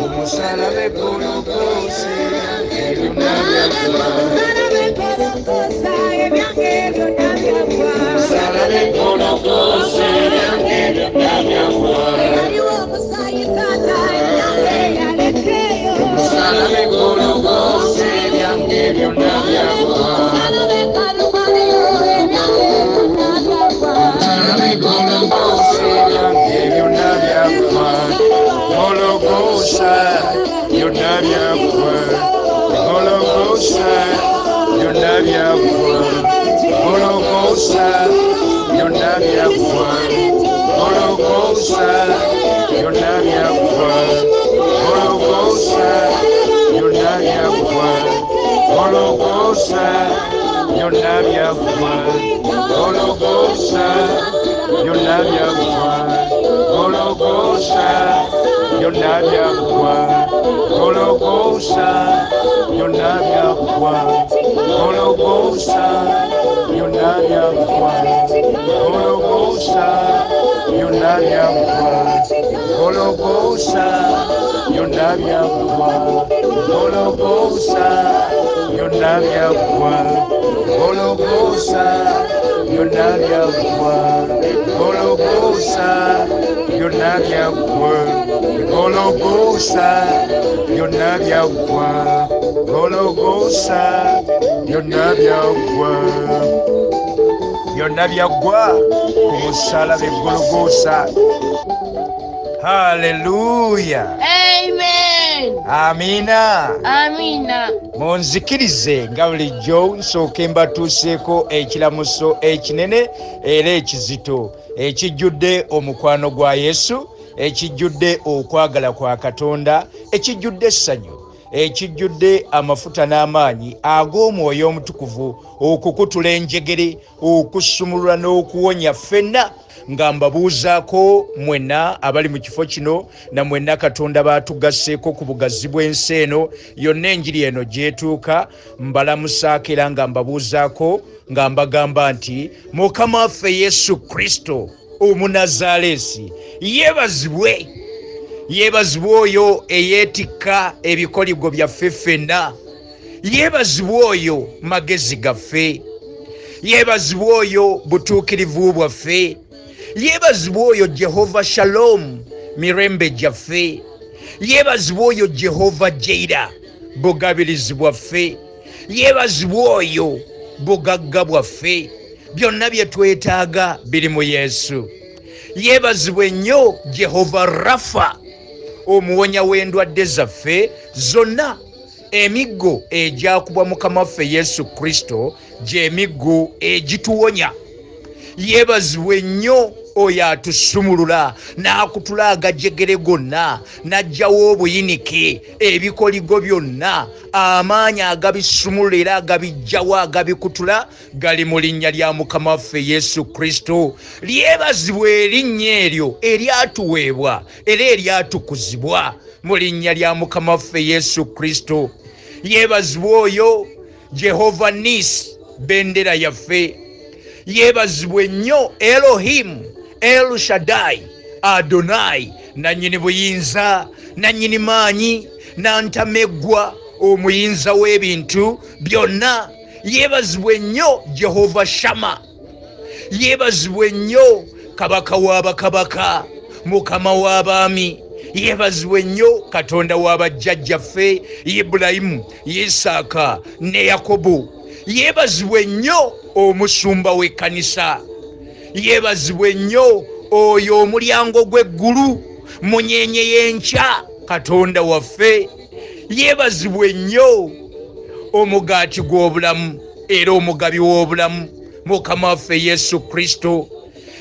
Umusalabe Golgotha, byonna byaggwa ku musalabe Golgotha. Hallelujah. Amen. Amina. Amina. Munzikirize nga bulijjo nsooke mbatuuseeko ekiramuso ekinene era ekizito ekijjudde omukwano gwa Yesu, ekijjudde okwagala kwa Katonda, ekijjudde essanyu, ekijjudde amafuta n'amaanyi ag'Omwoyo Omutukuvu okukutula enjegere, okusumulula n'okuwonya ffenna. Nga mbabuuzaako mwenna abali mu kifo kino na mwenna Katonda baatugasseeko ku bugazi bw'ensi eno yonna enjiri eno gyetuuka, mbalamusaako era nga mbabuuzaako nga mbagamba nti Mukama waffe Yesu Kristo Omunazaalesi yeebazibwe. Yeebazibwe oyo eyeetikka ebikoligo byaffe ffenna. Yeebazibwe oyo magezi gaffe. Yeebazibwe oyo butuukirivu bwaffe. Yeebazibwe oyo Jehova Shalom mirembe gyaffe. Yeebazibwe oyo Jehova Jaira bugabirizi bwaffe. Yeebazibwe oyo bugagga bwaffe. Byonna bye twetaaga biri mu Yesu. Yeebazibwe nnyo Jehova Rafa omuwonya w'endwadde zaffe zonna. Emiggo egyakubwa Mukama waffe Yesu Kristo gy'emiggo egituwonya. Yeebazibwe nnyo oyo atusumulula n'akutula agajegere gonna, n'aggyawo obuyinike, ebikoligo byonna, amaanyi agabisumulula era agabiggyawo agabikutula gali mu linnya lya Mukama waffe Yesu Kristo. Lyebazibwe erinnya eryo eryatuweebwa era eryatukuzibwa mu linnya lya Mukama waffe Yesu Kristo. Yeebazibwe oyo Jehova Nisi bendera yaffe. Yeebazibwe nnyo Elohim, El Shaddai, Adonai, nannyini buyinza, nannyini maanyi, nantameggwa, omuyinza w'ebintu byonna. Yeebazibwe nnyo Jehova Shama. Yeebazibwe nnyo Kabaka w'abakabaka, Mukama w'abaami. Yeebazibwe nnyo Katonda w'abajjajjaffe Ibulayimu, Isaaka ne Yakobo. Yeebazibwe nnyo omusumba w'ekkanisa. Yeebazibwe nnyo oyo omulyango gw'eggulu, munyenye y'enkya, Katonda waffe. Yeebazibwe nnyo omugaati gw'obulamu era omugabi w'obulamu, Mukama waffe Yesu Kristo.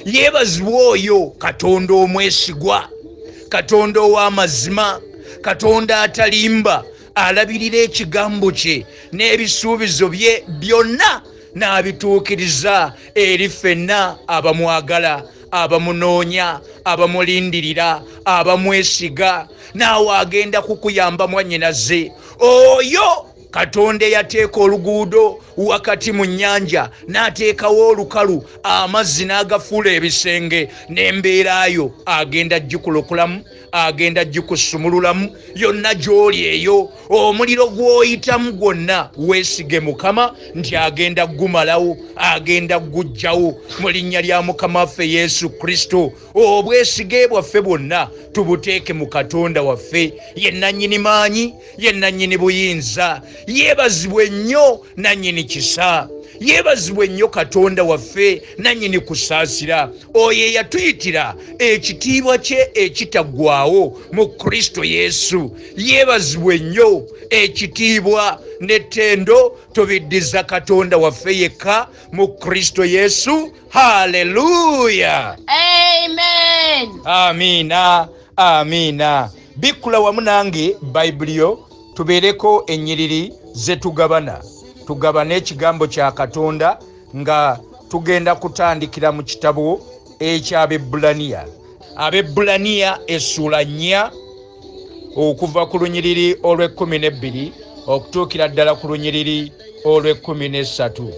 Yeebazibwe oyo Katonda omwesigwa, Katonda ow'amazima, Katonda atalimba, alabirira ekigambo kye n'ebisuubizo bye byonna n'abituukiriza eri ffenna abamwagala, abamunoonya, abamulindirira, abamwesiga, naawe agenda kukuyamba mwannyinaze. Oyo Katonda yateeka oluguudo wakati mu nnyanja n'ateekawo olukalu amazzi n'agafuula ebisenge n'embeerayo agenda gikulokolamu agenda gikusumululamu yonna gy'oli eyo omuliro gw'oyitamu gwonna weesige Mukama nti agenda gumalawo agenda guggyawo mu linnya lya Mukama waffe Yesu Kristo. Obwesige bwaffe bwonna tubuteeke mu Katonda waffe ye nannyini maanyi ye nannyini buyinza. Yeebazibwe nnyo nannyini kisa, yeebazibwe nnyo Katonda waffe nannyini kusaasira. Oyo eyatuyitira ekitiibwa kye ekitaggwaawo mu Kristo Yesu. Yeebazibwe nnyo, ekitiibwa n'ettendo tubiddiza Katonda waffe yekka mu Kristo Yesu. Haleluya, Amen. amiina, amiina. Bikkula wamu nange Bayibuli tubeereko ennyiriri ze tugabana. Tugabana ekigambo kya Katonda nga tugenda kutandikira mu kitabo eky'Abebbulaniya. Abebbulaniya essula 4 okuva ku lunyiriri olw'12 okutuukira ddala ku lunyiriri olw'13.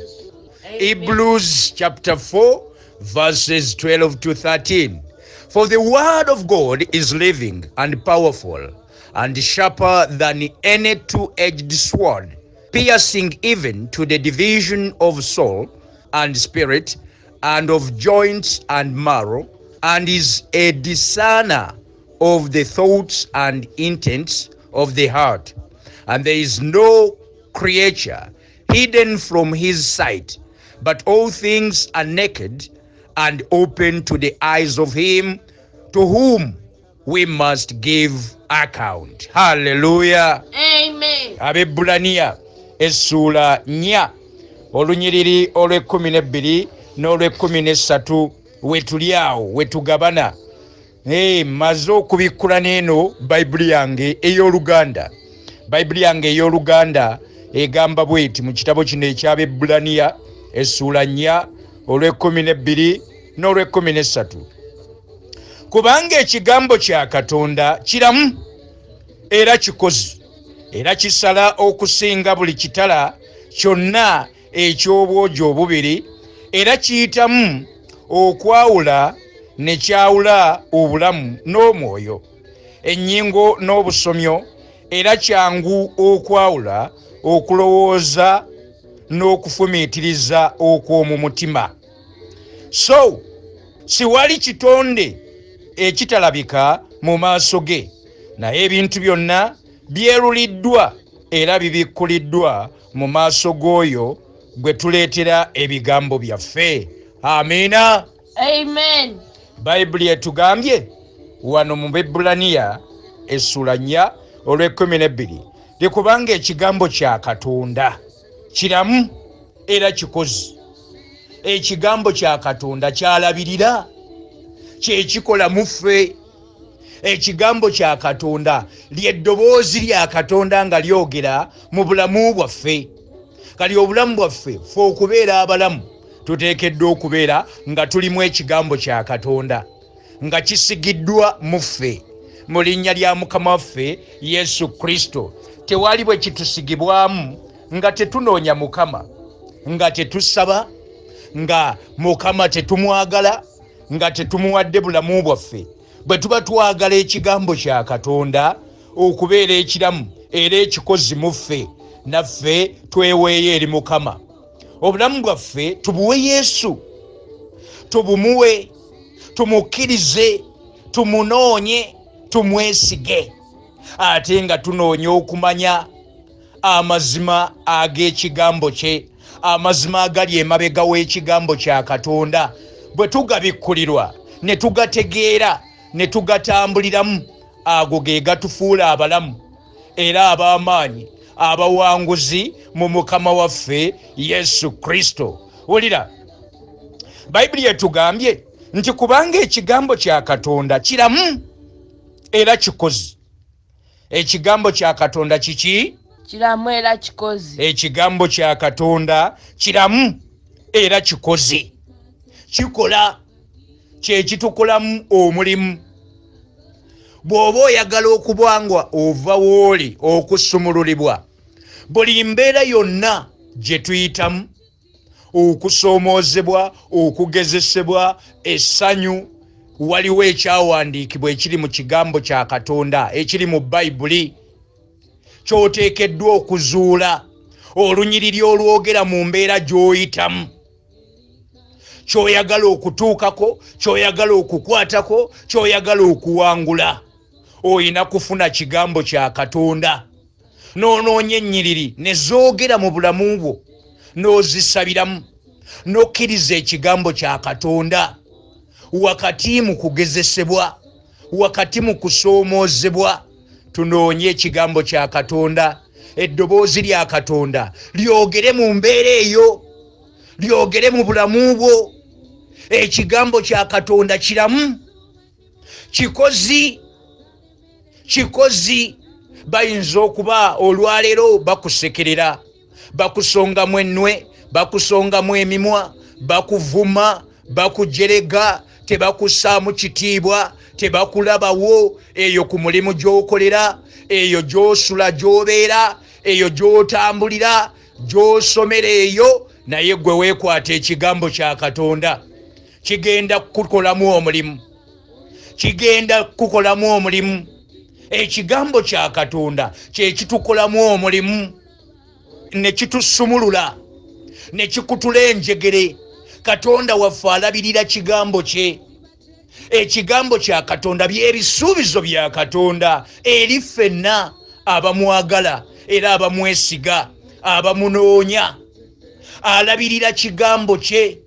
Hebrews chapter 4 verses 12 to 13. For the word of God is living and powerful and sharper than any two-edged sword, piercing even to the division of soul and spirit and of joints and marrow, and is a discerner of the thoughts and intents of the heart. And there is no creature hidden from his sight, but all things are naked and open to the eyes of him to whom we must give account. Hallelujah. Amen. Abebbulaniya essula 4 olunyiriri olw'12 n'olw'13 wetuli awo wetugabana. Maze okubikkula n'eno Bayibuli yange ey'Oluganda. Bayibuli yange ey'Oluganda egamba bweti mu kitabo kino eky'Abebbulaniya essula 4 olw'12 n'olw'13. Kubanga ekigambo kya Katonda kiramu era kikozi era kisala okusinga buli kitala kyonna eky'obwogi obubiri, era kiyitamu okwawula ne kyawula obulamu n'omwoyo, ennyingo n'obusomyo, era kyangu okwawula okulowooza n'okufumiitiriza okw'omu mutima. So siwali kitonde ekitalabika mu maaso ge, naye ebintu byonna byeruliddwa era bibikkuliddwa mu maaso g'oyo gwe tuleetera ebigambo byaffe. Amiina. Amen. Bayibuli etugambye wano mu Bebbulaniya essula 4 olw'12 likubanga ekigambo kya Katonda kiramu era kikozi. Ekigambo kya Katonda kyalabirira, kyekikola mu ffe. Ekigambo kya Katonda ly'eddoboozi lya Katonda nga lyogera mu bulamu bwaffe. Kali obulamu bwaffe ffe okubeera abalamu tuteekeddwa okubeera nga tulimu ekigambo kya Katonda nga kisigiddwa mu ffe mu linnya lya Mukama waffe Yesu Kristo. Tewali bwe kitusigibwamu nga tetunoonya Mukama, nga tetusaba, nga Mukama tetumwagala, nga tetumuwadde bulamu bwaffe. Bwe tuba twagala ekigambo kya Katonda okubeera ekiramu era ekikozi mu ffe, naffe tweweeyo eri Mukama. Obulamu bwaffe tubuwe Yesu, tubumuwe, tumukkirize, tumunoonye, tumwesige, ate nga tunoonya okumanya amazima ag'ekigambo kye, amazima agali emabega w'ekigambo kya Katonda. Bwe tugabikkulirwa ne tugategeera ne tugatambuliramu, ago ge gatufuula abalamu era ab'amaanyi, abawanguzi mu Mukama waffe Yesu Kristo. Wulira, Bayibuli etugambye nti kubanga ekigambo kya Katonda kiramu era kikozi. Ekigambo kya Katonda kiki? Kiramu era kikozi. Ekigambo kya Katonda kiramu era kikozi. Kikola, kye kitukolamu omulimu. Bw'oba oyagala okubangwa ova wooli okusumululibwa, buli mbeera yonna gye tuyitamu, okusoomozebwa, okugezesebwa, essanyu, waliwo ekyawandiikibwa ekiri mu kigambo kya Katonda, ekiri mu Bayibuli, ky'oteekeddwa okuzuula, olunyiriri olwogera mu mbeera gy'oyitamu, ky'oyagala okutuukako, ky'oyagala okukwatako, ky'oyagala okuwangula. Oyina kufuna kigambo kya Katonda, n'onoonya ennyiriri ne zoogera mu bulamu bwo, n'ozisabiramu, n'okkiriza ekigambo kya Katonda. Wakati mu kugezesebwa, wakati mu kusoomoozebwa, tunoonye ekigambo kya Katonda, eddoboozi lya Katonda lyogere mu mbeera eyo, lyogere mu bulamu bwo. Ekigambo kya Katonda kiramu, kikozi. Bayinza okuba olwaleero bakusekerera, bakusongamu ennwe, bakusongamu emimwa, bakuvuma, bakujerega, tebakussaamu kitiibwa, tebakulabawo. Eyo ku mulimu gy'okolera, eyo gy'osula, gy'obeera, eyo gy'otambulira, gy'osomera eyo, naye gwe weekwata ekigambo kya Katonda, kigenda kukolamu omulimu. Ekigambo kya Katonda kye kitukolamu omulimu, ne kitusumulula, ne kikutula enjegere. Katonda waffe alabirira kigambo kye. Ekigambo kya Katonda by'ebisuubizo bya Katonda eri ffenna abamwagala era abamwesiga, abamunoonya. Alabirira kigambo kye.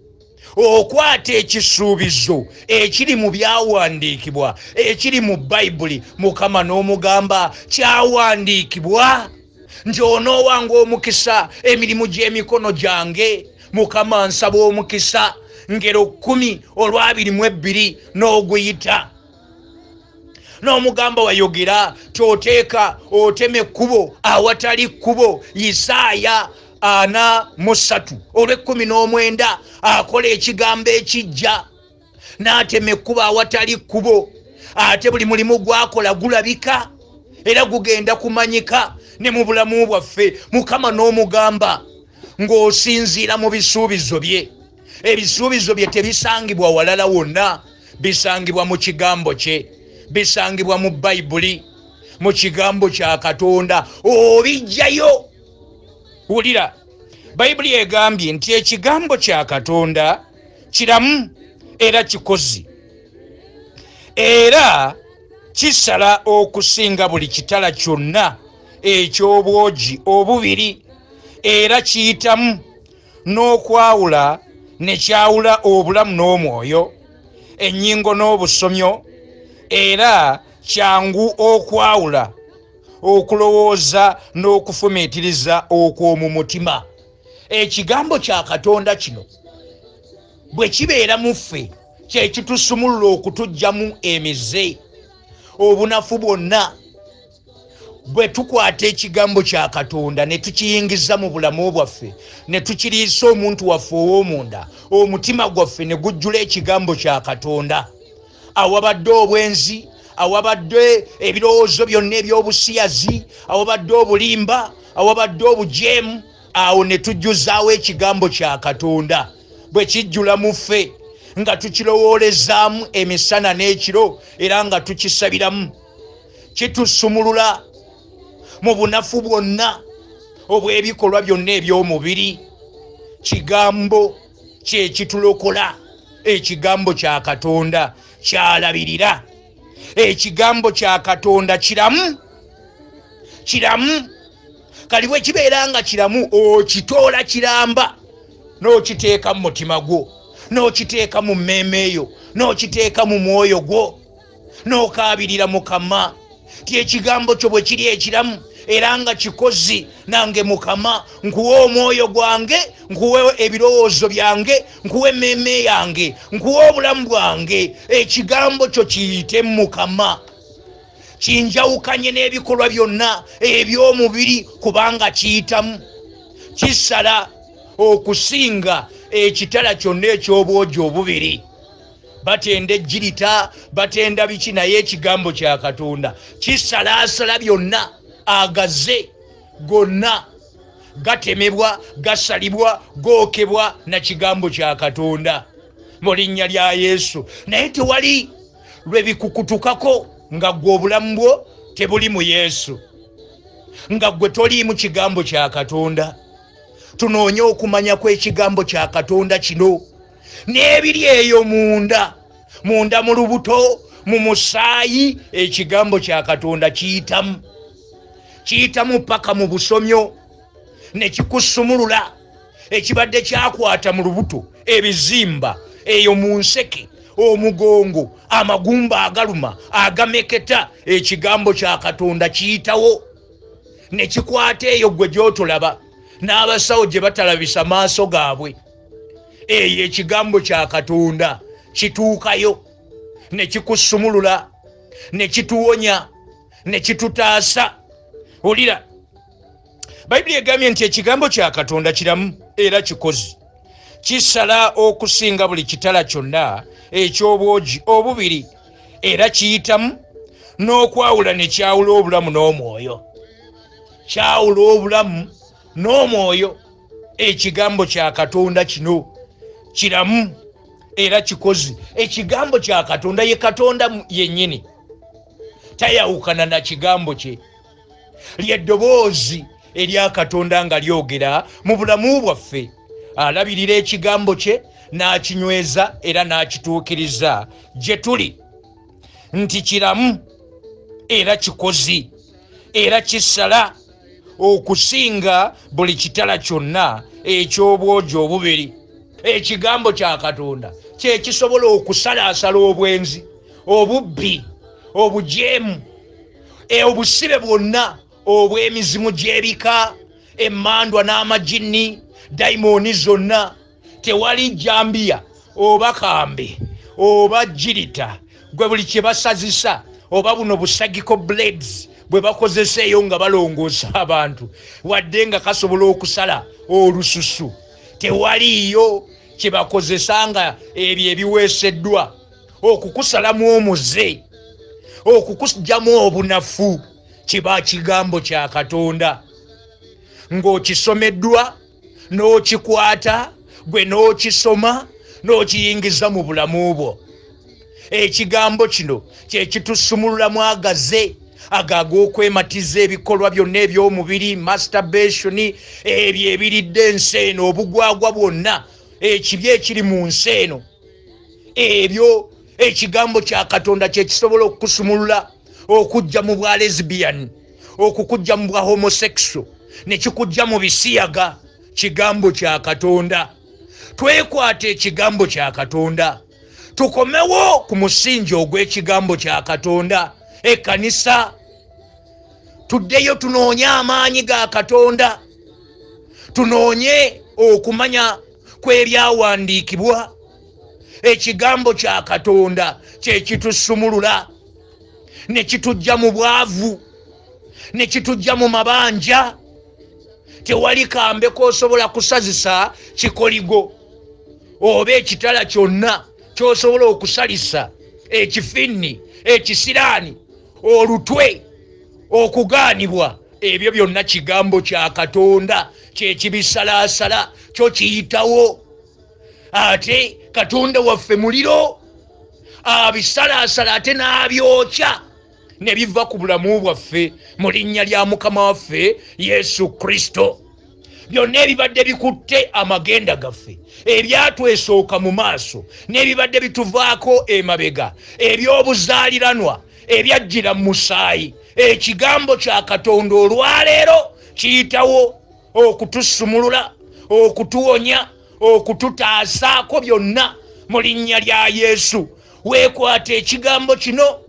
Okwata ekisuubizo ekiri mu byawandiikibwa, ekiri mu Bayibuli, Mukama n'omugamba kyawandiikibwa nti onoowanga omukisa emirimu gy'emikono gyange. Mukama nsaba omukisa, ngero 10:22 n'oguyita. N'omugamba wayogera kyoteeka oteme ekkubo awatali kkubo. Isaaya 43:19 akola ekigambo ekijja, n'atema ekkubo awatali kkubo. Ate buli mulimu gwakola gulabika era gugenda kumanyika ne mu bulamu bwaffe. Mukama n'omugamba ng'osinziira mu bisuubizo bye. Ebisuubizo bye tebisangibwa walala wonna, bisangibwa mu kigambo kye, bisangibwa mu Bayibuli, mu kigambo kya Katonda. Obijjayo. Wulira, Bayibuli egambye nti ekigambo kya Katonda kiramu era kikozi, era kisala okusinga buli kitala kyonna eky'obwogi obubiri, era kiyitamu n'okwawula ne kyawula obulamu n'omwoyo, ennyingo n'obusomyo, era kyangu okwawula okulowooza n'okufumiitiriza okw'omu mutima. Ekigambo kya Katonda kino bwe kibeera mu ffe, kye kitusumulula okutuggyamu emize, obunafu bwonna. Bwe tukwata ekigambo kya Katonda ne tukiyingiza mu bulamu bwaffe, ne tukiriisa omuntu waffe ow'omunda, omutima gwaffe ne gujjula ekigambo kya Katonda, awabadde obwenzi, awabadde ebirowoozo byonna eby'obusiyazi, awabadde obulimba, awabadde obujeemu, awo ne tujjuzaawo ekigambo kya Katonda. Bwe kijjula mu ffe nga tukirowoolezaamu emisana n'ekiro era nga tukisabiramu, kitusumulula mu bunafu bwonna obw'ebikolwa byonna eby'omubiri. Kigambo kye kitulokola. Ekigambo kya Katonda kyalabirira. Ekigambo kya Katonda kiramu. Kali bwe kibeera nga kiramu, okitoola kiramba, n'okiteeka mu mutima gwo, n'okiteeka mu mmeeme yo, n'okiteeka mu mwoyo gwo, n'okaabirira Mukama ti ekigambo kyo bwe kiri ekiramu era nga kikozi, nange Mukama nkuwe omwoyo gwange, nkuwe ebirowoozo byange, nkuwe emmeeme yange, nkuwe obulamu bwange. Ekigambo kyo kiyite Mukama, kinjawukanye n'ebikolwa byonna eby'omubiri, kubanga kiyitamu. Kisala okusinga ekitala kyonna eky'obwogi obubiri. Batenda ejjirita, batenda biki, naye ekigambo kya Katonda kisalaasala byonna, agaze gonna gatemebwa, gasalibwa, gookebwa na kigambo kya Katonda mu linnya lya Yesu. Naye tewali lwe bikukutukako nga gwe obulamu bwo tebuli mu Yesu, nga gwe toliimu kigambo kya Katonda. Tunoonye okumanya kw'ekigambo kya Katonda kino n'ebiri eyo munda mu lubuto, mu musaayi. Ekigambo kya Katonda kiyitamu paka mu busomyo ne kikusumulula ekibadde kyakwata mu lubuto, ebizimba eyo mu nseke, omugongo, amagumba agaluma, agameketa. Ekigambo kya Katonda kiyitawo ne kikwata eyo gwe gy'otolaba n'abasawo gye batalabisa maaso gaabwe. Eyo ekigambo kya Katonda kituukayo ne kikusumulula, ne kituwonya, ne kitutaasa. Olira, Bayibuli egambye nti ekigambo kya Katonda kiramu era kikozi, kisala okusinga buli kitala kyonna eky'obwogi obubiri, era kiyitamu n'okwawula ne kyawula obulamu n'omwoyo. Kyawula obulamu n'omwoyo. Ekigambo kya Katonda kino kiramu era kikozi. Ekigambo kya Katonda ye Katonda yennyini, tayawukana na kigambo kye. Ly'eddoboozi erya Katonda nga lyogera mu bulamu bwaffe. Alabirira ekigambo kye n'akinyweza era n'akituukiriza gye tuli, nti kiramu era kikozi era kisala okusinga buli kitala kyonna eky'obwogi obubiri. Ekigambo kya Katonda kye kisobola okusalaasala obwenzi, obubbi, obujeemu, obusibe bwonna obw'emizimu gy'ebika, emmandwa n'amagini, dayimooni zonna. Tewali jambiya oba kambe oba jirita gwe buli kye basazisa, oba buno busagiko blades bwe bakozesa eyo nga balongoosa abantu, wadde nga kasobola okusala olususu. Tewaliyo kye bakozesa nga ebyo ebiweeseddwa okukusalamu omuze, okukugyamu obunafu. Kiba kigambo kya Katonda ng'okisomeddwa n'okikwata, gwe n'okisoma n'okiyingiza mu bulamu bwo. Ekigambo kino kye kitusumululamu agaze ag'okwematiza ebikolwa byonna eby'omubiri, masturbation, ebyo ebiridde ensi eno, obugwagwa bwonna, ekibi ekiri mu nsi eno. Ebyo ekigambo kya Katonda kye kisobola okukusumulula, okujja mu bwa lesbian, okukujja mu bwa homosexual, ne kikujja mu bisiyaga. Kigambo kya Katonda. Twekwate ekigambo kya Katonda, tukomewo ku musingi ogw'ekigambo kya Katonda. Ekkanisa tuddeyo tunoonye amaanyi ga Katonda, tunoonye okumanya kw'ebyawandiikibwa. Ekigambo kya Katonda kye kitusumulula ne kitujja mu bwavu, ne kitujja mu mabanja. Tewali kambe k'osobola kusazisa kikoligo oba ekitala kyonna ky'osobola okusalisa, ekifinni, ekisiraani, olutwe, okugaanibwa. Ebyo byonna kigambo kya Katonda kye kibisalaasala, kyo kiyitawo. Ate Katonda waffe muliro, abisalaasala ate n'abyokya ne biva ku bulamu bwaffe mu linnya lya Mukama waffe Yesu Kristo. Byonna ebibadde bikutte amagenda gaffe, ebyatwesooka mu maaso n'ebibadde bituvaako emabega, eby'obuzaaliranwa ebyajjira mu musaayi, ekigambo kya Katonda olwaleero kiyitawo okutusumulula, okutuwonya, okututaasaako byonna mu linnya lya Yesu. Weekwate ekigambo kino,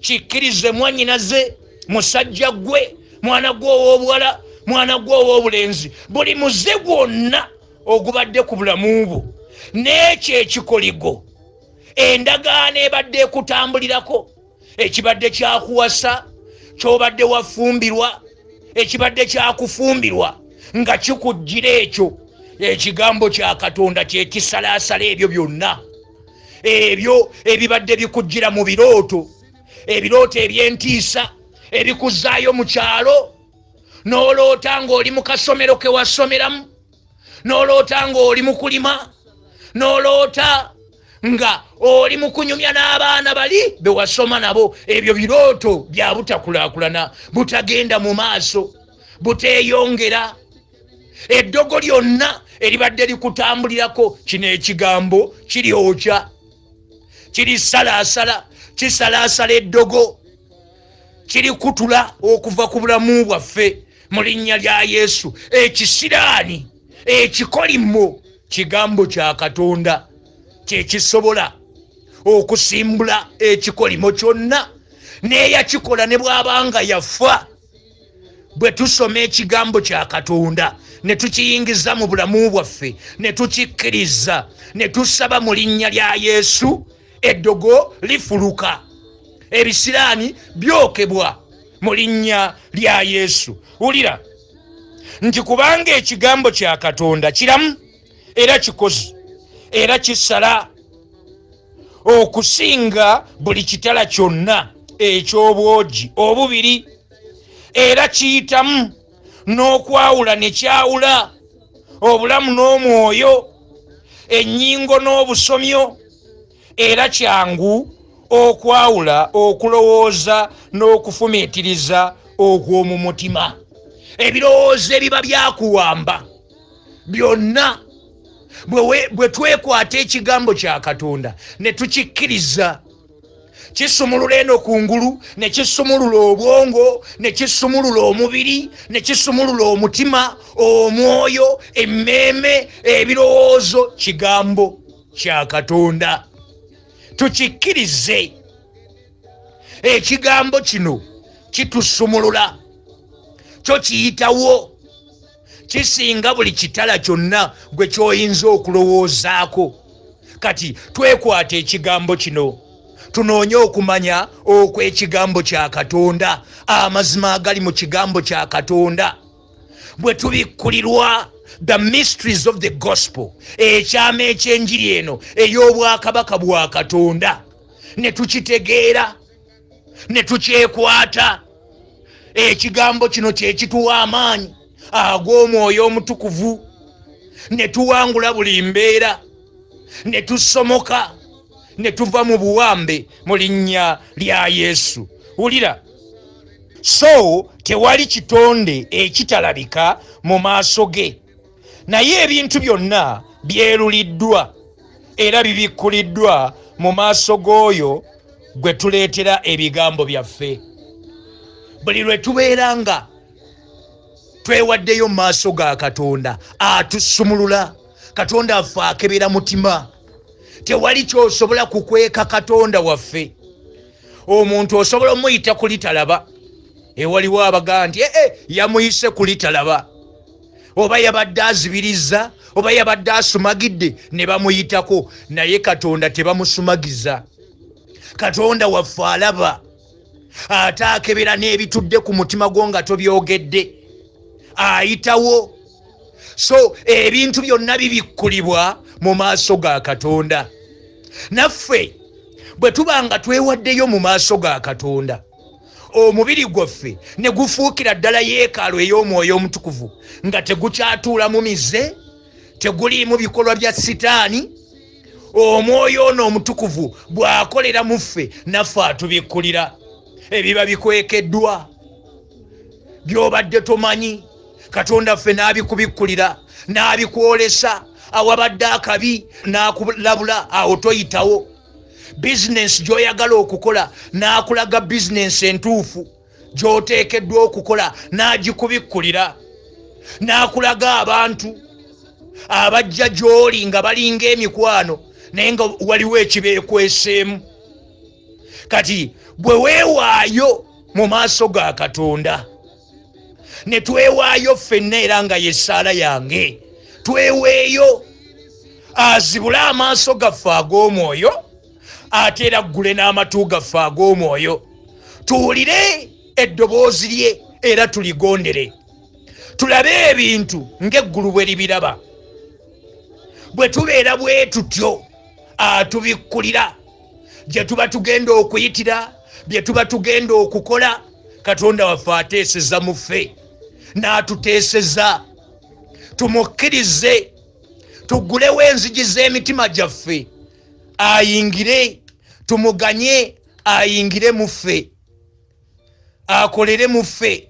kikkirize mwannyinaze, musajja gwe, mwana gwe ow'obuwala, mwana gwe ow'obulenzi, buli muze gwonna ogubadde ku bulamu bwo, n'ekyo ekikoligo, endagaano ebadde ekutambulirako, ekibadde kyakuwasa, ky'obadde wafumbirwa, ekibadde kyakufumbirwa nga kikujjira ekyo. Ekigambo kya Katonda kye kisalaasala ebyo byonna, ebyo ebibadde bikujjira mu birooto, ebirooto eby'entiisa ebikuzzaayo mu kyalo n'oloota ng'oli mu kasomero ke wasomeramu, n'oloota ng'oli mu kulima, n'oloota nga oli mu kunyumya n'abaana bali be wasoma nabo. Ebyo birooto bya butakulaakulana, butagenda mu maaso, buteeyongera. Eddogo lyonna eribadde likutambulirako, kino ekigambo kiryokya, kirisalaasala, kisalaasala eddogo, kirikutula okuva ku bulamu bwaffe mu linnya lya Yesu. Ekisiraani, ekikolimo, kigambo kya Katonda kyekisobola okusimbula ekikolimo kyonna, n'eyakikola ne bw'abanga yafa. Bwe tusoma ekigambo kya Katonda ne tukiyingiza mu bulamu bwaffe, ne tukikkiriza, ne tusaba mu linnya lya Yesu, eddogo lifuluka, ebisiraani byokebwa mu linnya lya Yesu. Wulira nti kubanga ekigambo kya Katonda kiramu era kikozi era kisala okusinga buli kitala kyonna eky'obwogi obubiri, era kiyitamu n'okwawula ne kyawula obulamu n'omwoyo, ennyingo n'obusomyo, era kyangu okwawula okulowooza n'okufumiitiriza okw'omu mutima. Ebirowoozo ebiba byakuwamba byonna bwe twekwata ekigambo kya Katonda ne tukikkiriza, kisumulula eno kungulu, ne kisumulula obwongo, ne kisumulula omubiri, ne kisumulula omutima, omwoyo, emmeeme, ebirowoozo. Kigambo kya Katonda tukikkirize. Ekigambo kino kitusumulula, kyo kiyitawo, kisinga buli kitala kyonna gwe kyoyinza okulowoozaako. Kati twekwata ekigambo kino, tunoonye okumanya okw'ekigambo kya Katonda, amazima agali mu kigambo kya Katonda. Bwe tubikkulirwa the mysteries of the gospel, ekyama ekyenjiri eno ey'obwakabaka bwa Katonda, ne tukitegeera, ne tukyekwata, ekigambo kino kyekituwa amaanyi ag'omwoyo omutukuvu, ne tuwangula buli mbeera, ne tusomoka, ne tuva mu buwambe mu linnya lya Yesu. Wulira, so tewali kitonde ekitalabika mu maaso ge, naye ebintu byonna byeruliddwa era bibikkuliddwa mu maaso g'oyo gwe tuleetera ebigambo byaffe. Buli lwe tubeera nga twewaddeyo mu maaso ga Katonda, atusumulula. Katonda affe akebera mutima. Tewali kyosobola kukweka Katonda waffe. Omuntu osobola omuyita kulitalaba, ewaliwo abagaa nti yamuyise kulitalaba, oba yabadde azibiriza, oba yabadde asumagidde ne bamuyitako, naye Katonda tebamusumagiza. Katonda waffe alaba, ate akebera n'ebitudde ku mutima gwo nga tobyogedde, ayitawo. So ebintu byonna bibikkulibwa mu maaso ga Katonda. Naffe bwe tuba nga twewaddeyo mu maaso ga Katonda, omubiri gwaffe ne gufuukira ddala yeekaalu ey'omwoyo omutukuvu, nga tegukyatuula mu mize, teguliimu bikolwa bya Sitaani. Omwoyo ono omutukuvu bw'akolera mu ffe, naffe atubikkulira ebiba bikwekeddwa, by'obadde tomanyi. Katonda ffe n'abikubikkulira, n'abikwolesa. Awabadde akabi n'akulabula, awo toyitawo. Bizinensi gy'oyagala okukola, n'akulaga bizinensi entuufu gy'oteekeddwa okukola, n'agikubikkulira. N'akulaga abantu abajja gy'oli nga balinga emikwano, naye nga waliwo ekibeekweseemu. Kati bwe weewaayo mu maaso ga Katonda, ne twewaayo ffenna era nga yessaala yange, tweweeyo azibule amaaso gaffe ag'omwoyo, ate era aggule n'amatu gaffe ag'omwoyo, tuwulire eddoboozi lye era tuligondere, tulabe ebintu ng'eggulu bwe libiraba. Bwe tubeera bwe tutyo, atubikkulira gye tuba tugenda okuyitira, bye tuba tugenda okukola. Katonda waffe ateeseza mu ffe, n'atuteeseza tumukkirize tugulewo enzigi z'emitima gyaffe ayingire tumuganye ayingire mu ffe akolere mu ffe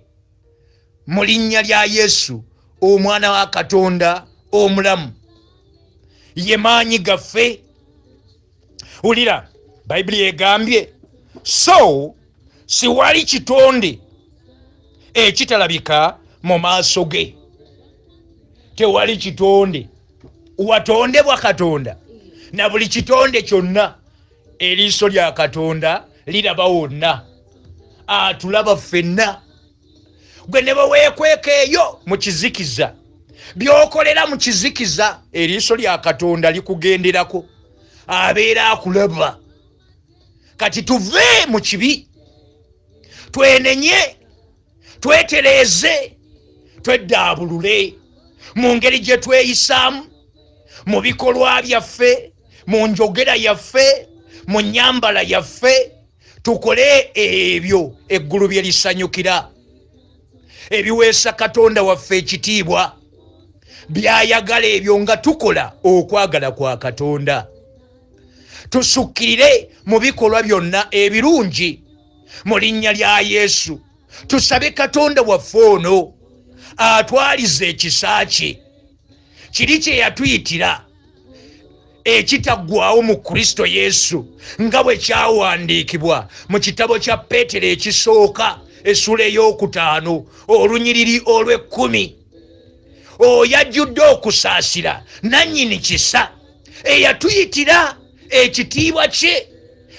mu linnya lya Yesu omwana wa Katonda omulamu ye maanyi gaffe. Ulira Bayibuli egambye so siwali kitonde ekitalabika mu maaso ge. Tewali kitonde watondebwa Katonda na buli kitonde kyonna eriiso lya Katonda liraba wonna atulaba ffenna. Gwe ne bwe weekweka eyo mu kizikiza byokolera mu kizikiza eriiso lya Katonda likugenderako abeera akulaba. Kati tuve mu kibi twenenye twetereeze tweddaabulule mu ngeri gye tweyisaamu mu bikolwa byaffe mu njogera yaffe mu nnyambala yaffe tukole ebyo eggulu bye lisanyukira ebiweesa Katonda waffe ekitiibwa byayagala ebyo nga tukola okwagala kwa Katonda. Tusukkirire mu bikolwa byonna ebirungi mu linnya lya Yesu. Tusabe Katonda waffe ono atwalize ekisa kye kiri kye yatuyitira ekitaggwaawo mu Kristo Yesu nga bwe kyawandiikibwa mu kitabo kya Peetero ekisooka essula ey'okutaano olunyiriri olw'ekkumi. Oyo ajjudde okusaasira nannyini kisa eyatuyitira ekitiibwa kye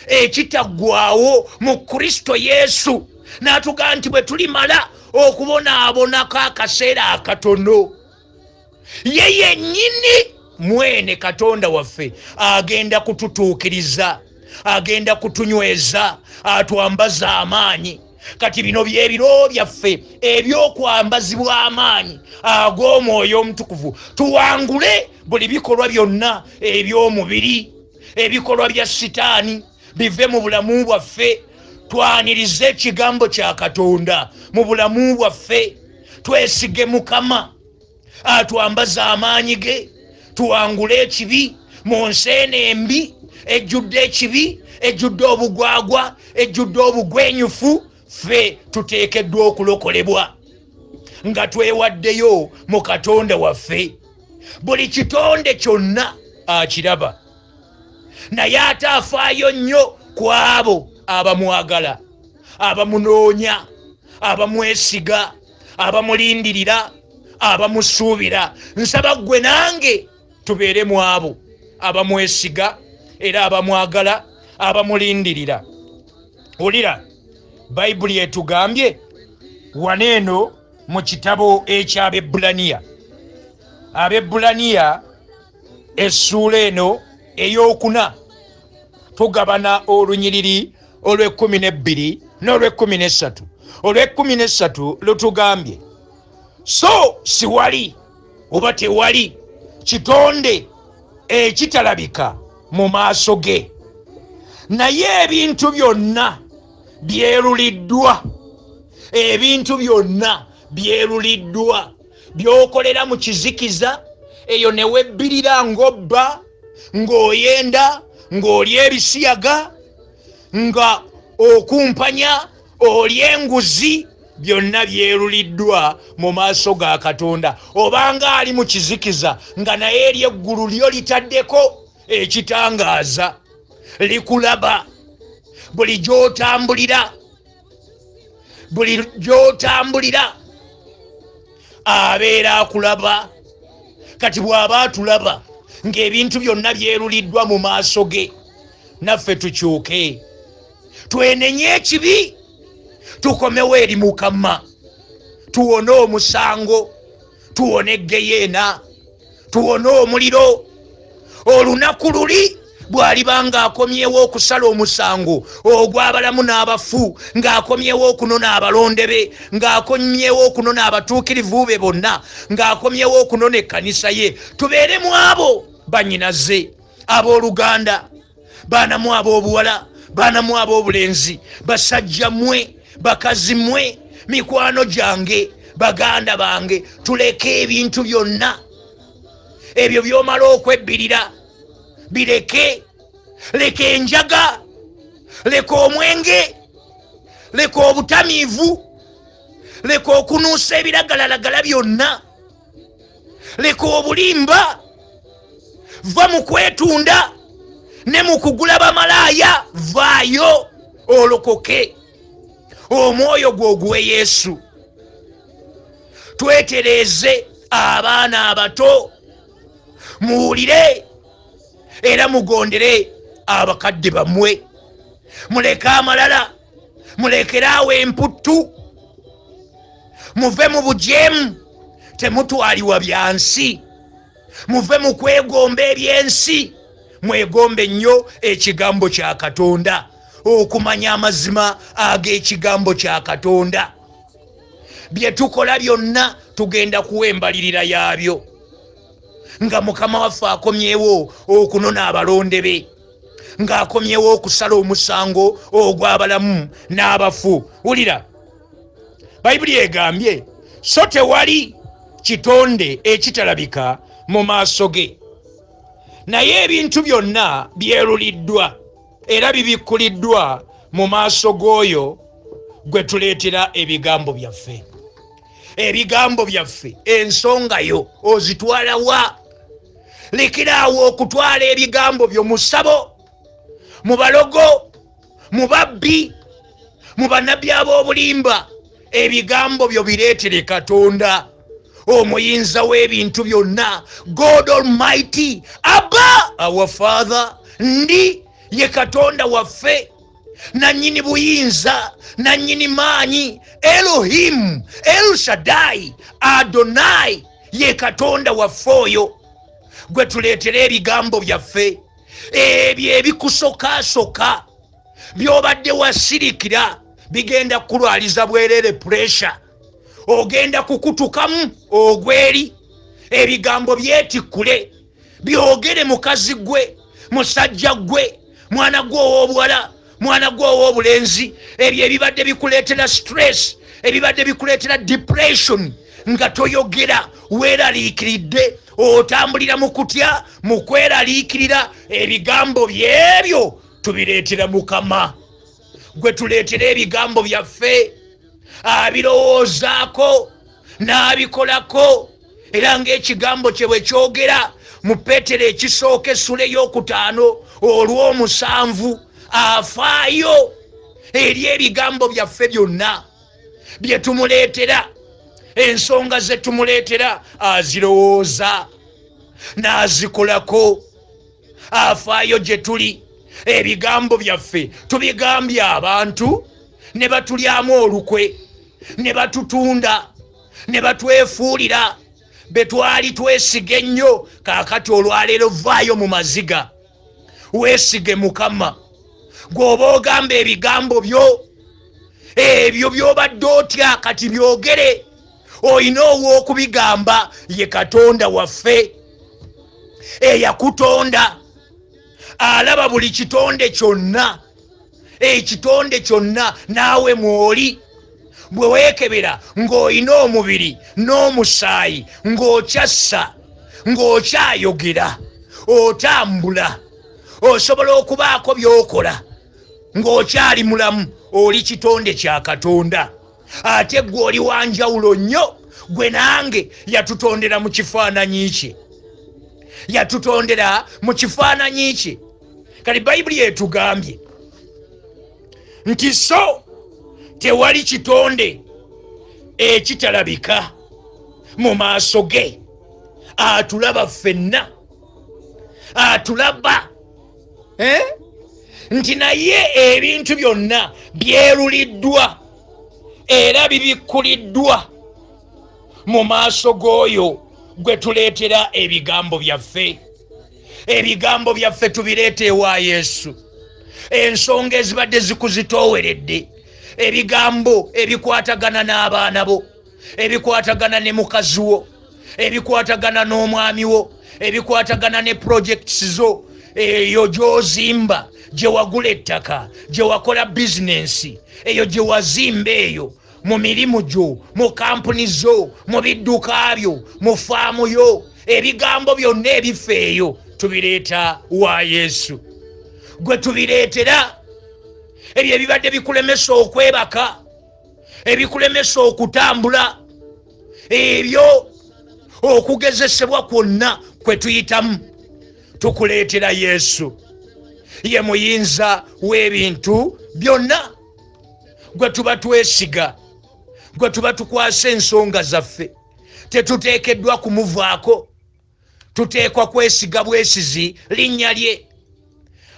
ekitaggwaawo mu Kristo Yesu n'atugamba nti bwe tulimala okubonaabonako akaseera akatono ye yennyini mwene Katonda waffe agenda kututuukiriza agenda kutunyweza atwambaza amaanyi. Kati bino byebiro byaffe ebyokwambazibwa amaanyi ag'Omwoyo Omutukuvu tuwangule buli bikolwa byonna eby'omubiri ebikolwa bya Sitaani bive mu bulamu bwaffe twanirize ekigambo kya Katonda mu bulamu bwaffe twesige Mukama atwambaza amaanyi ge tuwangule ekibi mu nsi eno embi ejjudde ekibi ejjudde obugwagwa ejjudde obugwenyufu. Ffe tuteekeddwa okulokolebwa nga twewaddeyo mu Katonda waffe. Buli kitonde kyonna akiraba naye ate afaayo nnyo ku abo abamwagala abamunoonya abamwesiga abamulindirira abamusuubira. Nsaba ggwe nange tubeere mu abo abamwesiga era abamwagala abamulindirira. Olira Bayibuli etugambye waneeno mu kitabo eky'Abebbulaniya Abebbulaniya essuula eno ey'okuna tugabana olunyiriri olw'ekkumi n'olw'ekkumi. Olw'ekkumi lutugambye so siwali oba tewali kitonde ekitalabika mu maaso ge naye ebintu byonna byeruliddwa. Ebintu byonna byeruliddwa byokolera mu kizikiza eyo ne webbirira ng'obba ng'oyenda ng'olya ebisiyaga nga okumpanya olya enguzi byonna byeruliddwa mu maaso ga Katonda. Obanga ali mu kizikiza nga naye ery'eggulu lyo litaddeko ekitangaaza likulaba buli gy'otambulira abeera akulaba. Kati bw'aba atulaba ng'ebintu byonna byeruliddwa mu maaso ge naffe tukyuke twenenye ekibi tukomewo eri Mukama tuwone omusango tuwone egeyeena tuwone omuliro. Olunaku luli bw'alibanga akomyewo okusala omusango ogw'abalamu n'abafu ng'akomyewo okunona abalonde be ng'akomyewo okunona abatuukirivu be bonna ng'akomyewo okunona ekkanisa ye tubeere mu abo bannyinaze abooluganda baanamu ab'obuwala baanamu ab'obulenzi basajja mmwe bakazi mmwe mikwano gyange baganda bange tuleke ebintu byonna ebyo byomala okwebbirira bireke. Leka enjaga, leka omwenge, leka obutamiivu, leka okunuusa ebiragalalagala byonna, leka obulimba. Va mu kwetunda ne mu kugula bamalaaya, vaayo olokoke. Omwoyo gw'oguwe Yesu. Twetereeze abaana abato, muwulire era mugondere abakadde bammwe. Muleke amalala, mulekeraawo emputtu, muve mu bujeemu, temutwaliwa byansi, muve mu kwegomba ebyensi, mwegombe nnyo ekigambo kya Katonda, okumanya amazima ag'ekigambo kya Katonda. Bye tukola byonna tugenda kuwa embalirira yaabyo, nga Mukama waffe akomyewo okunona abalonde be, ng'akomyewo okusala omusango ogw'abalamu n'abafu. Wulira, Bayibuli egambye, so tewali kitonde ekitalabika mu maaso ge, naye ebintu byonna byeruliddwa era bibikkuliddwa mu maaso g'oyo gwe tuleetera ebigambo byaffe. Ebigambo byaffe ensonga yo ozitwala wa? Lekerawo okutwala ebigambo byo mu ssabo, mu balogo, mu babbi, mu bannabbi ab'obulimba. Ebigambo byo bireetere Katonda, omuyinza w'ebintu byonna, God Almighty, Abba, our Father. Ndi ye Katonda waffe, nannyini buyinza, nannyini maanyi. Elohim, El Shaddai, Adonai, ye Katonda waffe oyo gwe tuleetera ebigambo byaffe. Ebyo ebikusokasoka by'obadde wasirikira bigenda kulwaliza bwerere pressure, ogenda kukutukamu ogweri. Ebigambo byetikkule, byogere mukazi gwe, musajja gwe, mwana gwe ow'obuwala, mwana gwe ow'obulenzi. Ebyo ebibadde bikuleetera stress, ebibadde bikuleetera depression, nga toyogera, weeraliikiridde, otambulira mu kutya, mu kweraliikirira. Ebigambo byebyo tubireetera Mukama, gwe tuleetera ebigambo byaffe, abirowoozaako n'abikolako. Era ng'ekigambo kye bwe kyogera mu Peetero ekisooka essula ey'okutaano olw'omusanvu, afaayo eri ebigambo byaffe byonna bye tumuleetera. Ensonga ze tumuleetera azirowooza n'azikolako, afaayo gye tuli. Ebigambo byaffe tubigambye abantu ne batulyamu olukwe, ne batutunda, ne batwefuulira be twali twesige nnyo. Kaakati olwaleero vaayo mu maziga, weesige Mukama. Gw'oba ogamba ebigambo byo ebyo by'obadde otya, kati byogere. Oyina ow'okubigamba ye Katonda waffe eyakutonda, alaba buli kitonde kyonna, ekitonde kyonna naawe mwoli. Bwe weekebera ng'olina omubiri n'omusaayi, ng'okyassa, ng'okyayogera, otambula, osobola okubaako by'okola ng'okyali mulamu, oli kitonde kya Katonda. Ate gwe oli wanjawulo nnyo. Gwe nange yatutondera mu kifaananyi kye, yatutondera mu kifaananyi kye. Kale Bayibuli etugambye nti so tewali kitonde ekitalabika mu maaso ge. Atulaba ffenna, atulaba, nti naye ebintu byonna byeruliddwa era bibikkuliddwa mu maaso g'oyo gwe tuleetera ebigambo byaffe. Ebigambo byaffe tubireete ewa Yesu. Ensonga ezibadde zikuzitooweredde, ebigambo ebikwatagana n'abaana bo, ebikwatagana ne mukazi wo, ebikwatagana n'omwami wo, ebikwatagana ne projects zo, eyo gy'ozimba, gye wagula ettaka, gye wakola bizinensi, eyo gye wazimba, eyo mu mirimu gyo, mu kampuni zo, mu bidduka byo, mu faamu yo, ebigambo byonna ebifeeyo tubireeta wa Yesu. Gwe tubireetera ebyo ebibadde bikulemesa okwebaka, ebikulemesa okutambula, ebyo okugezesebwa kwonna kwe tuyitamu, tukuleetera Yesu. Ye muyinza w'ebintu byonna. Gwe tuba twesiga, gwe tuba tukwasa ensonga zaffe, tetuteekeddwa kumuvaako, tuteekwa kwesiga bwesizi linnya lye.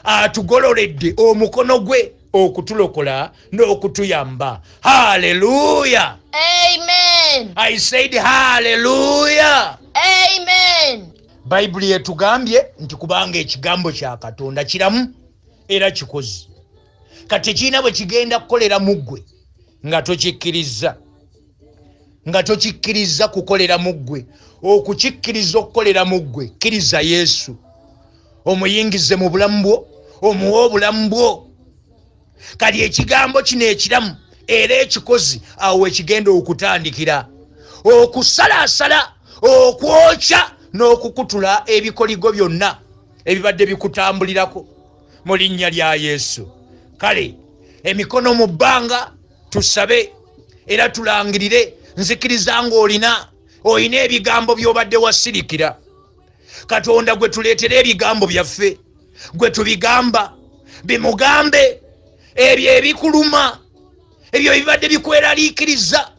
Atugololedde omukono gwe okutulokola n'okutuyamba. Hallelujah. Amen. I said hallelujah. Amen. Bayibuli etugambye nti kubanga ekigambo kya Katonda kiramu era kikozi. Kati kiina bwe kigenda kukolera mu ggwe nga tokikkiriza kukolera mu ggwe, okukikkiriza okukolera mu ggwe, kkiriza Yesu omuyingize mu bulamu bwo, omuwe obulamu bwo. Kali ekigambo kino ekiramu era ekikozi, awo ekigenda okutandikira okusalaasala, okwokya n'okukutula ebikoligo byonna ebibadde bikutambulirako mu linnya lya Yesu. Kale emikono mu bbanga tusabe era tulangirire. Nzikiriza ng'olina ebigambo by'obadde wasirikira. Katonda gwe tuleetera ebigambo byaffe, gwe tubigamba, bimugambe ebyo ebikuluma, ebyo ebibadde bikweraliikiriza,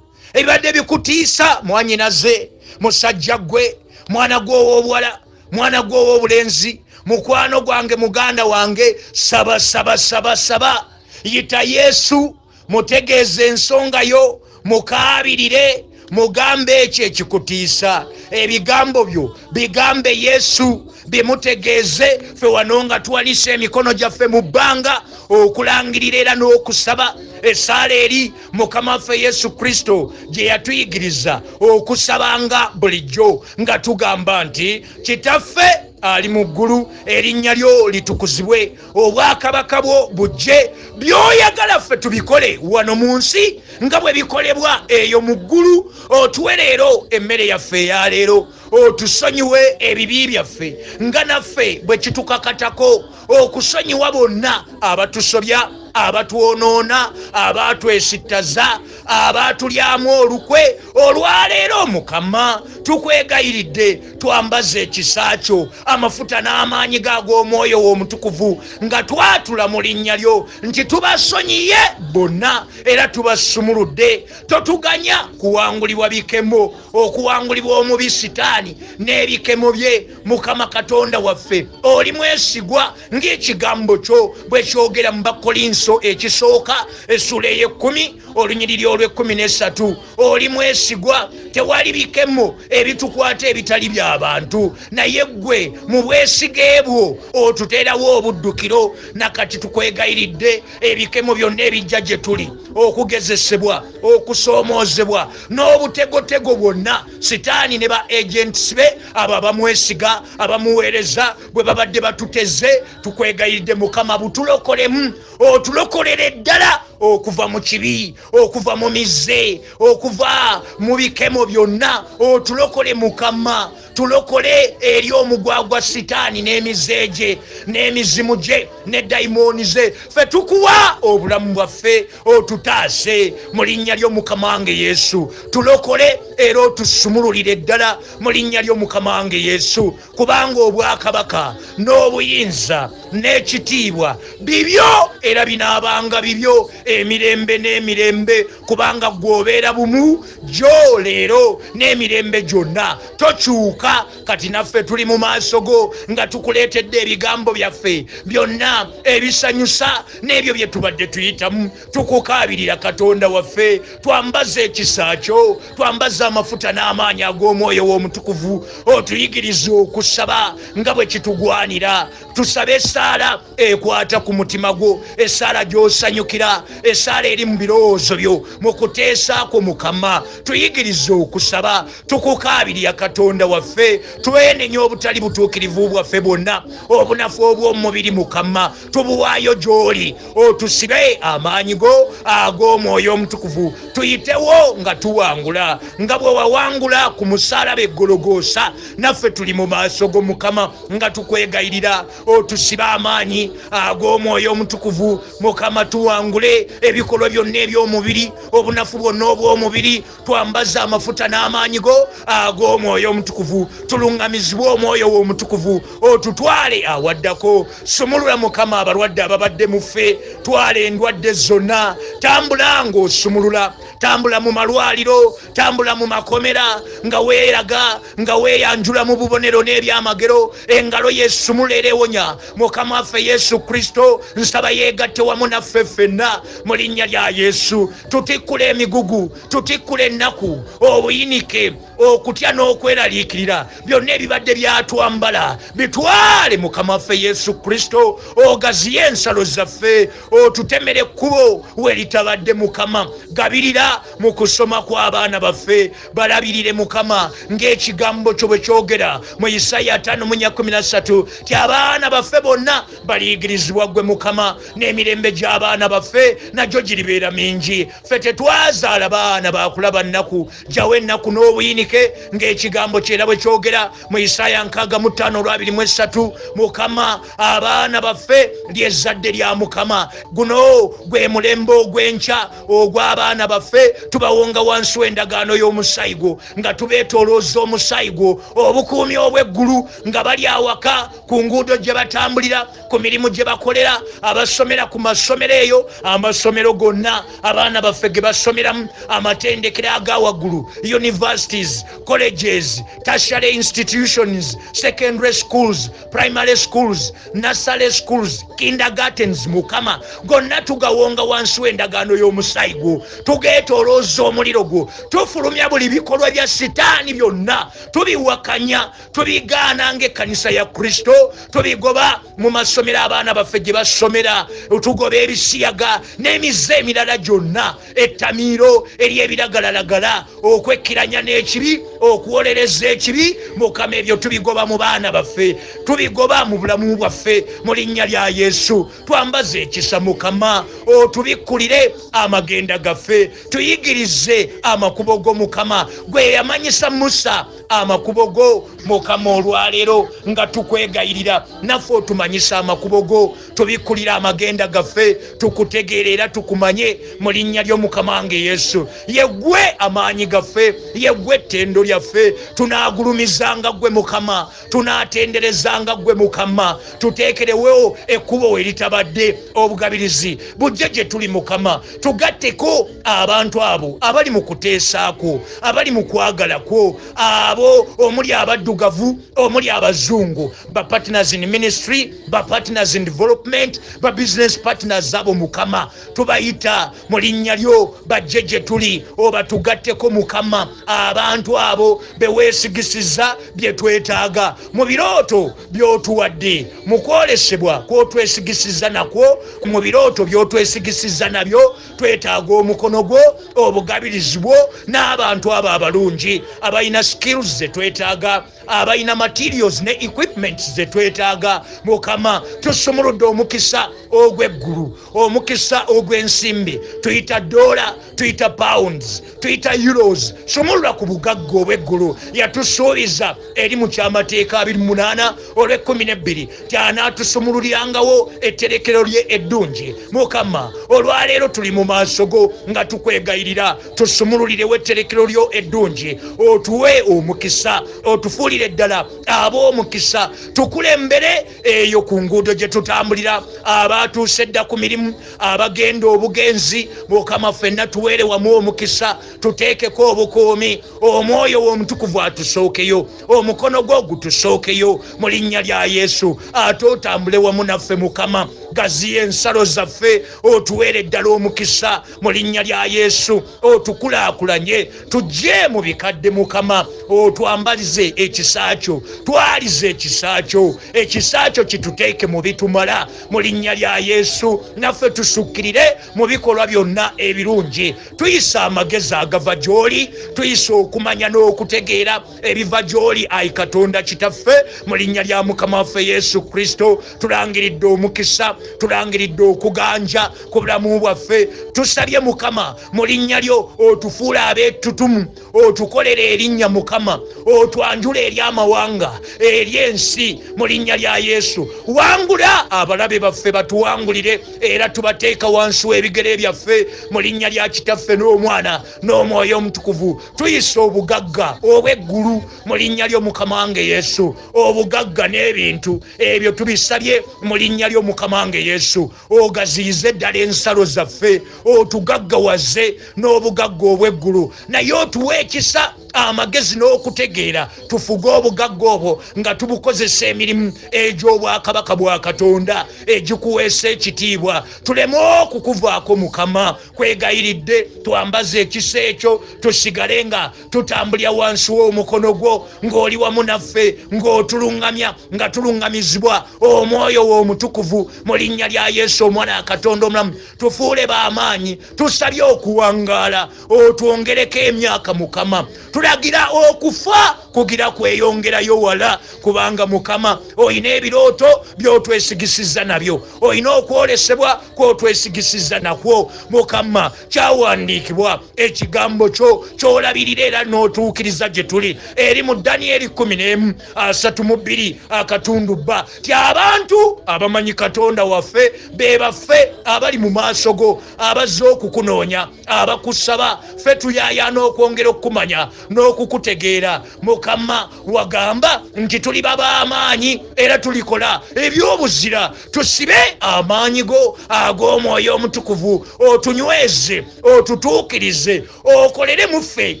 ebibadde bikutiisa, mwanyinaze, musajja gwe, mwana gwe ow'obuwala, mwana gwe ow'obulenzi, mukwano gwange, muganda wange, saba. Yita Yesu, mutegeeze ensonga yo, mukaabirire, mugambe ekyo ekikutiisa. Ebigambo byo bigambe Yesu, bimutegeeze. Ffe wano nga tuwanise emikono gyaffe mu bbanga okulangirira era n'okusaba esaala eri Mukama waffe Yesu Kristo gye yatuyigiriza okusabanga bulijjo nga tugamba nti Kitaffe ali mu ggulu, erinnya lyo litukuzibwe, obwakabaka bwo bujje, by'oyagala ffe tubikole wano mu nsi nga bwe bikolebwa eyo mu ggulu. Otuwe leero emmere yaffe eya leero, otusonyiwe ebibi byaffe nga naffe bwe kitukakatako, okusonyiwa bonna abatusobya, abatwonoona, abatwesittaza, abatulyamu olukwe. Olwaleero Mukama tukwegayiridde, twambaze ekisa kyo, amafuta n'amaanyi g'Omwoyo w'Omutukuvu, nga twatula mu linnya lyo nti tubasonyiye bonna era tubasumuludde. Totuganya kuwangulibwa bikemo, okuwangulibwa omubi Sitaani n'ebikemo bye. Mukama Katonda waffe oli mwesigwa ng'ekigambo kyo bwe kyogera mu Bakolinso ekisooka essula ey'ekkumi olunyiriri olw'13. Oli mwesigwa, tewali bikemo ebitukwata ebitali by'abantu, naye ggwe mu bwesige bwo otuteerawo obuddukiro. Nakati tukwegayiridde ebikemo byonna ebijja gye tuli, okugezesebwa, okusoomoozebwa n'obutegotego bwonna Sitaani ne ba agents be abo abamwesiga, abamuweereza bwe babadde batuteze, tukwegayiridde Mukama butulokolemu, otulokolere ddala okuva mu kibi, okuva mu mize, okuva mu bikemo byonna. Otulokole Mukama, tulokole eri omugwagwa Sitaani n'emize gye n'emizimu gye ne dayimooni ze. Ffe tukuwa obulamu bwaffe, otutaase mu linnya ly'Omukama wange Yesu. Tulokole era otusumululire ddala mu linnya ly'Omukama wange Yesu, kubanga obwakabaka n'obuyinza n'ekitiibwa bibyo era binaabanga bibyo emirembe n'emirembe, kubanga gw'obeera bumu gyo leero n'emirembe gyonna. Tokyuka. Kati naffe tuli mu maaso go nga tukuleetedde ebigambo byaffe byonna ebisanyusa n'ebyo bye tubadde tuyitamu. Tukukaabirira Katonda waffe, twambaze ekisa kyo, twambaze amafuta n'amaanyi ag'Omwoyo w'Omutukuvu, otuyigirize okusaba nga bwe kitugwanira. Tusabe essaala ekwata ku mutima gwo, essaala gy'osanyukira, esaala eri mu birowoozo byo mu kuteesaako Mukama tuyigirize okusaba tukukaabirira Katonda waffe twenenya obutali butuukirivu bwaffe bwonna obunafu obw'omubiri Mukama tubuwaayo gy'oli otusibe amaanyi go ag'omwoyo omutukuvu tuyitewo nga tuwangula nga bwe wawangula ku musaalaba eggologoosa naffe tuli mu maaso go Mukama nga tukwegayirira otusibe amaanyi ag'omwoyo omutukuvu Mukama tuwangule ebikolwa byonna eby'omubiri obunafu bwonna obw'omubiri twambaza amafuta n'amaanyi go ag'omwoyo omutukuvu tulungamizibwe omwoyo w'omutukuvu otutwale awaddako sumulula Mukama abalwadde ababadde mu ffe twala endwadde zonna tambula ng'osumulula tambula mu malwaliro tambula mu makomera nga weeraga nga weeyanjula mu bubonero n'ebyamagero engalo yeesumula era ewonya Mukama waffe Yesu Kristo nsaba yeegatte wamu naffe ffenna mu linnya lya Yesu tutikkule emigugu tutikkule ennaku obuyinike okutya n'okweraliikirira byonna ebibadde byatwambala bitwale Mukama waffe Yesu Kristo ogaziye ensalo zaffe otutemere ekkubo weritabadde Mukama gabirira mu kusoma kw'abaana baffe balabirire Mukama ng'ekigambo kyo bwe kyogera mu Isaya 5:13 ti abaana baffe bonna baliyigirizibwa gwe Mukama n'emirembe gy'abaana baffe nagyo giribeera mingi ffe tetwazaala baana bakulaba nnaku jawo ennaku n'obuyinike ng'ekigambo kyera bwe kyogera mu Isaya 6:23 Mukama abaana baffe ly'ezzadde lya Mukama guno gwe mulembe ogw'enkya ogw'abaana baffe tubawonga wansi w'endagaano y'omusaayi gwo nga tubeetoolooza omusaayi gwo obukuumi obw'eggulu nga bali awaka ku nguudo gye batambulira ku mirimu gye bakolera abasomera ku masomero eyo amasomero gonna abaana baffe ge basomeramu amatendekero aga waggulu universities colleges tertiary institutions secondary schools primary schools nursery schools kindergartens Mukama gonna tugawonga wansi w'endagaano y'omusaayi gwo tugeetoolooza omuliro gwo tufulumya buli bikolwa bya sitaani byonna tubiwakanya tubigaana ng'ekkanisa ya Kristo tubigoba mu masomero abaana baffe gye basomera tugoba ebisiyaga n'emize emirala gyonna ettamiiro ery'ebiragalalagala okwekkiranya n'ekibi okuwolereza ekibi Mukama ebyo tubigoba mu baana baffe tubigoba mu bulamu bwaffe mu linnya lya Yesu twambaze ekisa Mukama otubikkulire amagenda gaffe tuyigirize amakubo go Mukama gwe yamanyisa Musa amakubo go Mukama olwaleero nga tukwegayirira naffe otumanyisa amakubo go tubikkulira amagenda gaffe tukutegeerera tukumanye mu linnya ly'Omukama wange Yesu yegwe amaanyi gaffe yegwe ettendo lyaffe tunaagulumizanga gwe Mukama tunaatenderezanga gwe Mukama tuteekerewo ekkubo weritabadde obugabirizi bujje gye tuli Mukama tugatteko abantu abo abali mu kuteesaako abali mu kwagalako abo omuli abaddugavu omuli abazungu ba partners in ministry ba partners in development ba business partners abo Mukama tubayita mu linnya lyo bajje gye tuli oba tugatteko Mukama abantu abo beweesigisiza bye twetaaga mu birooto by'otuwadde mu kwolesebwa kw'otwesigisiza nakwo mu birooto by'otwesigisiza nabyo twetaaga omukono gwo obugabirizi bwo n'abantu abo abalungi abalina skills ze twetaaga abalina materials ne equipment ze twetaaga Mukama tusumuludde omukisa ogw'eggulu omukisa ogw'ensimbi tuyita dola tuyita pounds tuyita euros sumulula ku bugagga obw'eggulu yatusuubiza eri mu kyamateeka 28 olw'12 tyanatusumululirangawo etterekero lye eddungi Mukama olwaleero tuli mu maaso go nga tukwegayirira tusumululirewo etterekero lyo eddungi otuwe omukisa otufuulire ddala ab'omukisa tukulembere eyo ku nguudo gye tutambulira abatuuse dda ku mirimu abagenda obugenzi Mukama ffenna tuweere wamu omukisa tuteekeko obukuumi omwoyo w'omutukuvu atusookeyo omukono gwo gutusookeyo mu linnya lya Yesu ate otambule wamu naffe Mukama gaziya ensalo zaffe otuweere ddala omukisa mu linnya lya Yesu. Otukulaakulanye tujje mu bikadde Mukama, otwambalize ekisa kyo, twalize ekisa kyo, ekisa kyo kituteeke mu bitumala mu linnya lya Yesu. Naffe tusukkirire mu bikolwa byonna ebirungi, tuyisa amagezi agava gy'oli, tuyisa okumanya n'okutegeera ebiva gy'oli Ayi Katonda Kitaffe, mu linnya lya Mukama waffe Yesu Kristo. Tulangiridde omukisa, tulangiridde okuganja ku bulamu bwaffe. Tusabye Mukama mu linnya lyo otufuule abeettutumu, otukolere erinnya Mukama, otwanjula eri amawanga, eri ensi mu linnya lya Yesu. Wangula abalabe baffe, batuwangulire era tubateeka wansi w'ebigere byaffe mu linnya lya Kitaffe n'Omwana n'Omwoyo Omutukuvu. Tuyisa obugagga obw'eggulu mu linnya lyo Mukama wange Yesu, obugagga n'ebintu ebyo tubisabye mu linnya lyo Mukama wange Yesu. Ogaziyize ddala ensalo zaffe, otugaggawaze n'obugagga obw'eggulu, naye otuwe ekisa, amagezi n'okutegeera, tufuge obugagga obwo nga tubukozesa emirimu egy'obwakabaka bwa Katonda egikuweesa ekitiibwa. Tuleme okukuvaako Mukama, kwegayiridde twambaze ekisa ekyo, tusigale nga tutambulira wansi w'omukono gwo, ng'oli wamu naffe, ng'otuluŋŋamya, nga tuluŋŋamizibwa Omwoyo w'Omutukuvu mu linnya lya Yesu Omwana wa Katonda omulamu. Tufuule b'amaanyi, tusabye okuwangaala, otwongereko emyaka Mukama. Tulagira okufa kugira kweyongerayo wala, kubanga Mukama oyina ebirooto by'otwesigisiza nabyo, oyina okwolesebwa kw'otwesigisiza nakwo. Mukama, kyawandiikibwa ekigambo kyo ky'olabirira era n'otuukiriza gye tuli, eri mu Danyeri 11:32 akatundu bba, ti abantu abamanyi Katonda waffe be baffe abali mu maaso go, abazze okukunoonya, abakusaba. Ffe tuyaayaana okwongera okukumanya n'okukutegeera. Mukama, wagamba nti tuli bab'amaanyi era tulikola eby'obuzira. Tusibe amaanyi go ag'Omwoyo Omutukuvu, otunyweze, otutuukirize, okolere mu ffe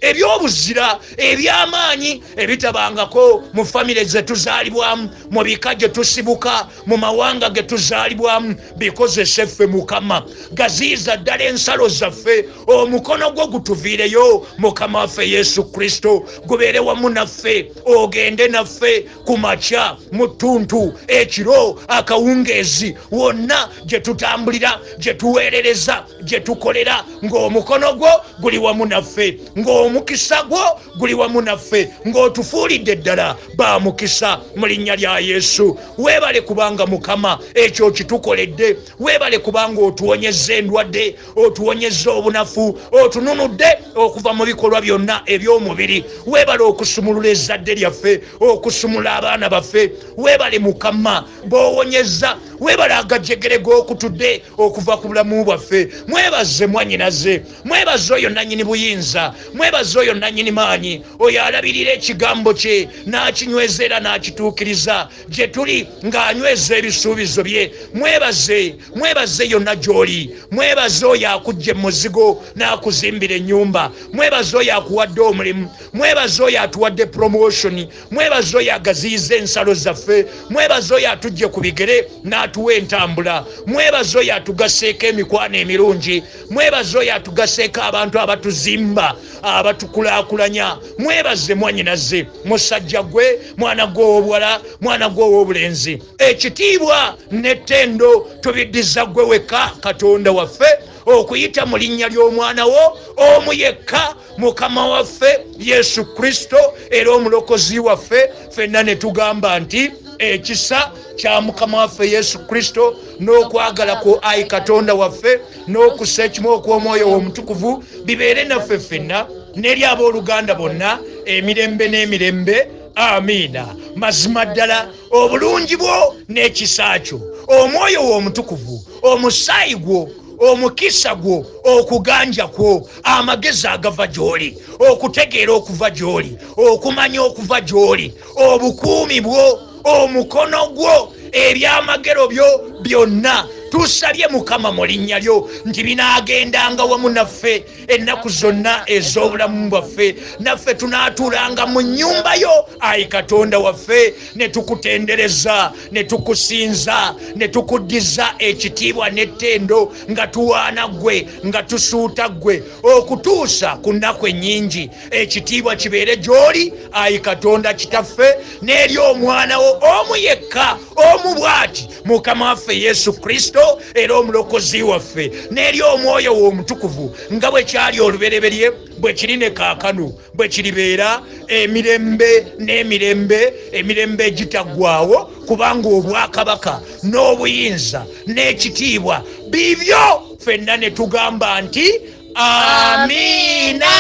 eby'obuzira eby'amaanyi ebitabangako mu famire ze tuzaalibwamu, mu bika gye tusibuka, mu mawanga ge tuzaalibwamu. Bikozese ffe Mukama, gaziyiza ddala ensalo zaffe, omukono gwo gutuviireyo Mukama waffe Yesu Kristo, gubeere wamu naffe, ogende naffe ku makya, mu ttuntu, ekiro, akawungeezi, wonna gye tutambulira, gye tuweerereza, gye tukolera, ng'omukono gwo guli wamu naffe, ng'omukisa gwo guli wamu naffe, ng'otufuulidde ddala ba mukisa mu linnya lya Yesu. Weebale kubanga Mukama ekyo kitukoledde, weebale kubanga otuwonyezza endwadde, otuwonyezza obunafu, otununudde okuva mu bikolwa byonna eby'omubiri. Weebale okusumulula ezzadde lyaffe, okusumula abaana baffe. Weebale Mukama b'owonyezza, weebale agajjegere g'okutudde okuva ku bulamu bwaffe. Mwebaze mwannyinaze, mwebaze oyo nannyini buyinza, mwebaze oyo nannyini maanyi, oyo alabirira ekigambo kye n'akinyweza era n'akituukiriza gye tuli ng'anyweza ebisuubizo bye. Mwebaze yonna gy'oli, mwebaze oyo akujja muzigo n'akuzimbira ennyumba, mwebaze oyo akuwadde omulimu, mwebaze oyo atuwadde promotion, mwebaze oyo agaziyiza ensalo zaffe, mwebaze oyo atujje ku bigere n'atuwa entambula, mwebaze oyo atugaseeko emikwano emirungi, mwebaze oyo atugaseeko abantu abatuzimba, abatukulaakulanya. Mwebaze mwannyinaze, musajja gwe, mwana gwe ow'obuwala, mwana gwe ow'obulenzi. Ekitiibwa n'ettendo tubiddiza gwe wekka Katonda waffe, okuyita mu linnya ly'omwana wo omu yekka, Mukama waffe Yesu Kristo era omulokozi waffe. Ffenna ne tugamba nti ekisa kya Mukama waffe Yesu Kristo n'okwagala ku Ayi Katonda waffe n'okussa ekimu okw'Omwoyo Omutukuvu bibeere naffe ffenna n'eri abooluganda bonna emirembe n'emirembe. Amiina. Mazima ddala obulungi bwo n'ekisa kyo, Omwoyo Omutukuvu, omusaayi gwo, omukisa gwo, okuganja kwo, amagezi agava gy'oli, okutegeera okuva gy'oli, okumanya okuva gy'oli, obukuumi bwo, omukono gwo, ebyamagero byo byonna tusabye Mukama mu linnya lyo nti binaagendanga wamu naffe ennaku zonna ez'obulamu bwaffe, naffe tunaatuulanga mu nnyumba yo ayi Katonda waffe, ne tukutendereza ne tukusinza ne tukuddiza ekitiibwa n'ettendo nga tuwaana ggwe nga tusuuta ggwe okutuusa ku nnaku ennyingi. Ekitiibwa kibeere gy'oli ayi Katonda kitaffe n'eri omwana wo omu yekka omu bw'ati Mukama waffe Yesu Kristo era omulokozi waffe, n'eri omwoyo wo omutukuvu nga bwe kyali olubereberye bwe kiri ne kaakano bwe kiribeera emirembe n'emirembe, emirembe egitaggwaawo, kubanga obwakabaka n'obuyinza n'ekitiibwa bibyo ffenna ne tugamba nti amiina.